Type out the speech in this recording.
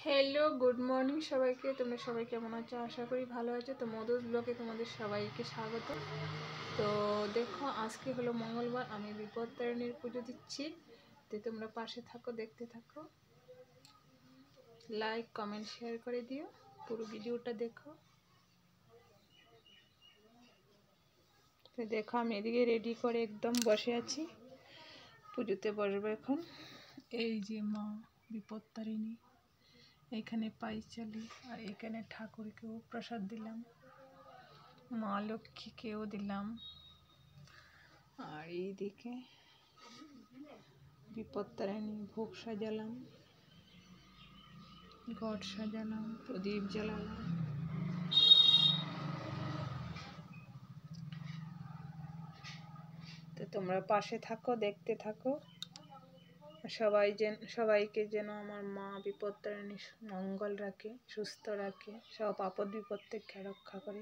Hello, good morning সবাইকে। তোমরা সবাই কেমন আছো? আশা করি ভালো আছো। তো মধুস ব্লগে তোমাদের সবাইকে স্বাগত। তো দেখো, আজকে হলো মঙ্গলবার, আমি বিপত্তারিণীর পুজো দিচ্ছি। তো তোমরা পাশে থাকো, দেখতে থাকো, লাইক কমেন্ট শেয়ার করে দিও, পুরো ভিডিওটা দেখো। তো দেখো, আমি এদিকে রেডি করে একদম বসে আছি, পুজোতে বসবো এখন। এই যে মা বিপত্তারিণী, এখানে পাইচালি, আর এখানে ঠাকুরকেও প্রসাদ দিলাম, মা লক্ষ্মীকেও দিলাম, আর এইদিকে বিপত্তারিণী ভোগ সাজালাম, ঘট সাজালাম, প্রদীপ জ্বালালাম। তো তোমরা পাশে থাকো, দেখতে থাকো। সবাইকে যেন আমার মা বিপত্তারিণী মঙ্গল রাখে, সুস্থ রাখে, সব আপদ বিপদ থেকে রক্ষা করে।